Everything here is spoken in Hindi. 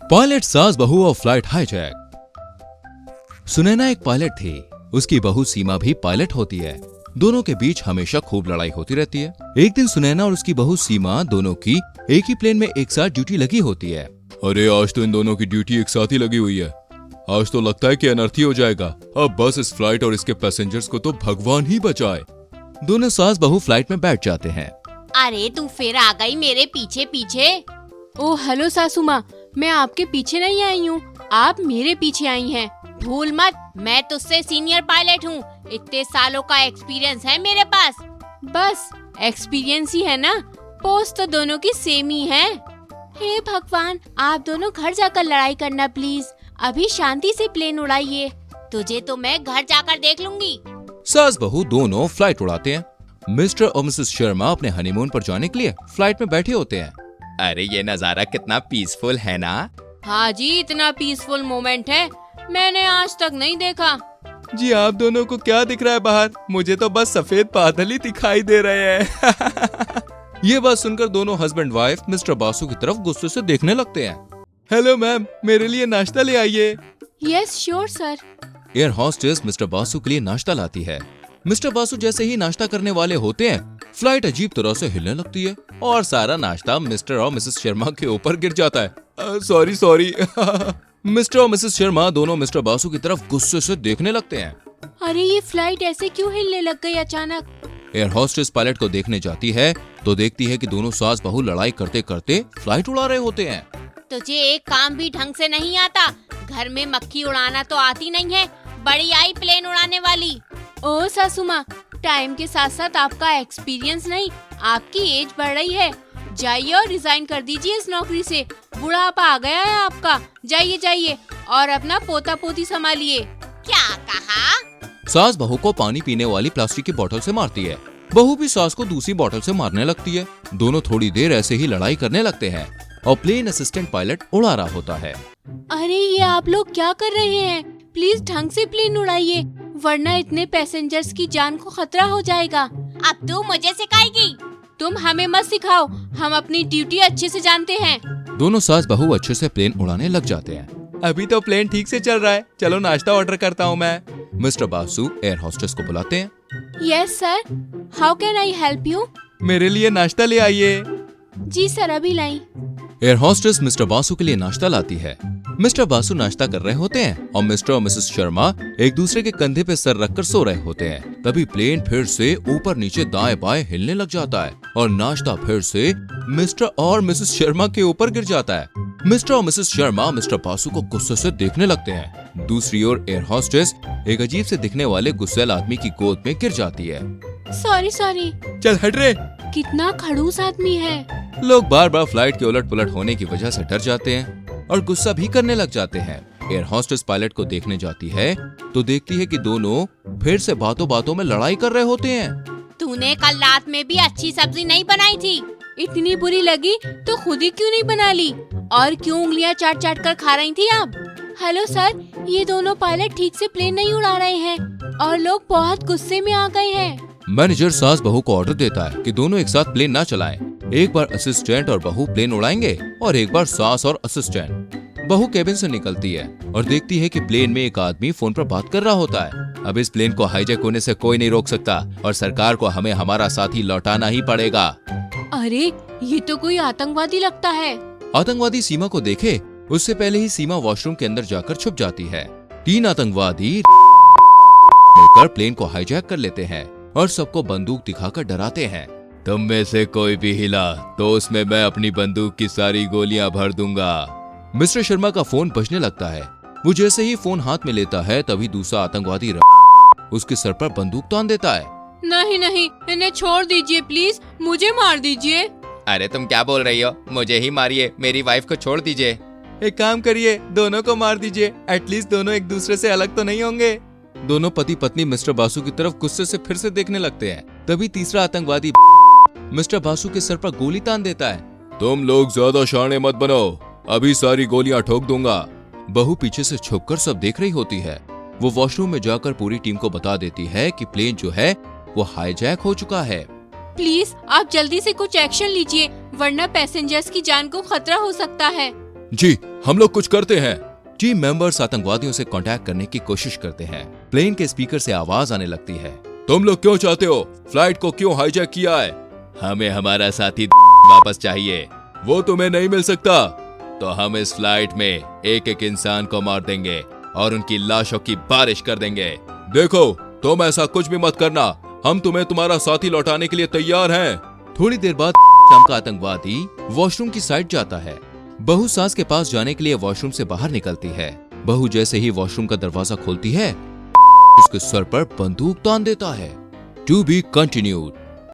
पायलट सास बहू और फ्लाइट हाईजैक। सुनैना एक पायलट थी, उसकी बहू सीमा भी पायलट होती है। दोनों के बीच हमेशा खूब लड़ाई होती रहती है। एक दिन सुनैना और उसकी बहू सीमा दोनों की एक ही प्लेन में एक साथ ड्यूटी लगी होती है। अरे आज तो इन दोनों की ड्यूटी एक साथ ही लगी हुई है। आज तो लगता है कि अनर्थी हो जाएगा। अब बस इस फ्लाइट और इसके पैसेंजर्स को तो भगवान ही बचाए। दोनों सास बहू फ्लाइट में बैठ जाते हैं। अरे तू फिर आ गई मेरे पीछे पीछे। ओ हेलो सासू माँ, मैं आपके पीछे नहीं आई हूँ, आप मेरे पीछे आई हैं। भूल मत, मैं तुझसे सीनियर पायलट हूँ। इतने सालों का एक्सपीरियंस है मेरे पास। बस एक्सपीरियंस ही है ना, पोस्ट तो दोनों की सेम ही है। हे भगवान, आप दोनों घर जाकर लड़ाई करना प्लीज, अभी शांति से प्लेन उड़ाइए। तुझे तो मैं घर जाकर देख लूंगी। सास बहू दोनों फ्लाइट उड़ाते हैं। मिस्टर और मिसेस शर्मा अपने हनीमून पर जाने के लिए फ्लाइट में बैठे होते हैं। अरे ये नजारा कितना पीसफुल है ना। हाँ जी, इतना पीसफुल मोमेंट है, मैंने आज तक नहीं देखा। जी आप दोनों को क्या दिख रहा है बाहर? मुझे तो बस सफेद बादल ही दिखाई दे रहे हैं। ये बात सुनकर दोनों हस्बैंड वाइफ मिस्टर बासु की तरफ गुस्से से देखने लगते हैं। हेलो मैम, मेरे लिए नाश्ता ले आइए। Yes sure sir. Air hostess mister Basu के लिए नाश्ता लाती है। मिस्टर बासु जैसे ही नाश्ता करने वाले होते हैं, फ्लाइट अजीब तरह से हिलने लगती है और सारा नाश्ता मिस्टर और मिसेस शर्मा के ऊपर गिर जाता है। सॉरी। मिस्टर और मिसेस शर्मा दोनों मिस्टर बासु की तरफ गुस्से से देखने लगते हैं। अरे ये फ्लाइट ऐसे क्यों हिलने लग गई अचानक? एयर हॉस्टेस पायलट को देखने जाती है तो देखती है कि दोनों सास बहू लड़ाई करते करते फ्लाइट उड़ा रहे होते हैं। तुझे एक काम भी ढंग से नहीं आता। घर में मक्खी उड़ाना तो आती नहीं है, बड़ी आई प्लेन उड़ाने वाली। ओ सासू माँ, टाइम के साथ साथ आपका एक्सपीरियंस नहीं, आपकी एज बढ़ रही है। जाइए और रिजाइन कर दीजिए इस नौकरी से, बुढ़ापा आ गया है आपका। जाइए और अपना पोता पोती संभालिए। क्या कहा? सास बहू को पानी पीने वाली प्लास्टिक की बोतल से मारती है। बहू भी सास को दूसरी बोतल से मारने लगती है। दोनों थोड़ी देर ऐसे ही लड़ाई करने लगते हैं और प्लेन असिस्टेंट पायलट उड़ा रहा होता है। अरे ये आप लोग क्या कर रहे हैं? प्लीज ढंग से प्लेन उड़ाइए, वरना इतने पैसेंजर्स की जान को खतरा हो जाएगा। अब तू मुझे सिखाएगी? तुम हमें मत सिखाओ, हम अपनी ड्यूटी अच्छे से जानते हैं। दोनों सास बहू अच्छे से प्लेन उड़ाने लग जाते हैं। अभी तो प्लेन ठीक से चल रहा है, चलो नाश्ता ऑर्डर करता हूँ मैं। मिस्टर बासु एयर हॉस्टेस को बुलाते हैं। Yes sir, how can I help you? मेरे लिए नाश्ता ले आइए। जी सर, अभी लाई। एयर हॉस्टेस मिस्टर बासु के लिए नाश्ता लाती है। मिस्टर बासु नाश्ता कर रहे होते हैं और मिस्टर और मिसेस शर्मा एक दूसरे के कंधे पे सर रखकर सो रहे होते हैं। तभी प्लेन फिर से ऊपर नीचे दाएं बाएं हिलने लग जाता है और नाश्ता फिर से मिस्टर और मिसेस शर्मा के ऊपर गिर जाता है। मिस्टर और मिसेस शर्मा मिस्टर बासु को गुस्से से देखने लगते हैं। दूसरी ओर एयर हॉस्टेस एक अजीब से दिखने वाले गुस्सैल आदमी की गोद में गिर जाती है। सॉरी। चल हट रे। कितना खड़ूस आदमी है। लोग बार बार फ्लाइट के उलट पुलट होने की वजह से डर जाते हैं और गुस्सा भी करने लग जाते हैं। एयर हॉस्टेस पायलट को देखने जाती है तो देखती है कि दोनों फिर से बातों बातों में लड़ाई कर रहे होते हैं। तूने कल रात में भी अच्छी सब्जी नहीं बनाई थी। इतनी बुरी लगी तो खुद ही क्यों नहीं बना ली? और क्यों उंगलियां चाट चाट कर खा रही थी आप? हेलो सर, ये दोनों पायलट ठीक से प्लेन नहीं उड़ा रहे हैं और लोग बहुत गुस्से में आ गए हैं। मैनेजर सास बहू को ऑर्डर देता है कि दोनों एक साथ प्लेन ना चलाएं। एक बार असिस्टेंट और बहू प्लेन उड़ाएंगे और एक बार सास और असिस्टेंट। बहू केबिन से निकलती है और देखती है कि प्लेन में एक आदमी फोन पर बात कर रहा होता है। अब इस प्लेन को हाईजैक होने से कोई नहीं रोक सकता और सरकार को हमें हमारा साथी लौटाना ही पड़ेगा। अरे ये तो कोई आतंकवादी लगता है। आतंकवादी सीमा को देखे उससे पहले ही सीमा वॉशरूम के अंदर जाकर छुप जाती है। 3 आतंकवादी मिलकर प्लेन को हाईजैक कर लेते हैं और सबको बंदूक दिखाकर डराते हैं। तुम में से कोई भी हिला तो उसमें मैं अपनी बंदूक की सारी गोलियां भर दूंगा। मिस्टर शर्मा का फोन बजने लगता है। वो जैसे ही फोन हाथ में लेता है तभी दूसरा आतंकवादी उसके सर पर बंदूक तान देता है। नहीं, इन्हें छोड़ दीजिए प्लीज, मुझे मार दीजिए। अरे तुम क्या बोल रही हो? मुझे ही मारिए, मेरी वाइफ को छोड़ दीजिए। एक काम करिए, दोनों को मार दीजिए, एटलीस्ट दोनों एक दूसरे से अलग तो नहीं होंगे। दोनों पति पत्नी मिस्टर बासु की तरफ गुस्से से फिर से देखने लगते हैं। तभी तीसरा आतंकवादी मिस्टर बासु के सर पर गोली तान देता है। तुम लोग ज्यादा शाणे मत बनो, अभी सारी गोलियां ठोक दूंगा। बहू पीछे से छुपकर सब देख रही होती है। वो वॉशरूम में जाकर पूरी टीम को बता देती है कि प्लेन जो है वो हाईजैक हो चुका है। प्लीज आप जल्दी से कुछ एक्शन लीजिए, वरना पैसेंजर्स की जान को खतरा हो सकता है। जी हम लोग कुछ करते हैं। टीम मेंबर्स आतंकवादियों से कांटेक्ट करने की कोशिश करते हैं। प्लेन के स्पीकर से आवाज आने लगती है, तुम लोग क्यों चाहते हो? फ्लाइट को क्यों हाईजैक किया है? हमें हमारा साथी वापस चाहिए। वो तुम्हें नहीं मिल सकता। तो हम इस फ्लाइट में एक एक इंसान को मार देंगे और उनकी लाशों की बारिश कर देंगे। देखो तुम ऐसा कुछ भी मत करना, हम तुम्हें तुम्हारा साथी लौटाने के लिए तैयार हैं। थोड़ी देर बाद नाम का आतंकवादी वॉशरूम की साइड जाता है। बहू सास के पास जाने के लिए वॉशरूम से बाहर निकलती है। बहू जैसे ही वॉशरूम का दरवाजा खोलती है उसके सर पर बंदूक तान देता है। To be continued.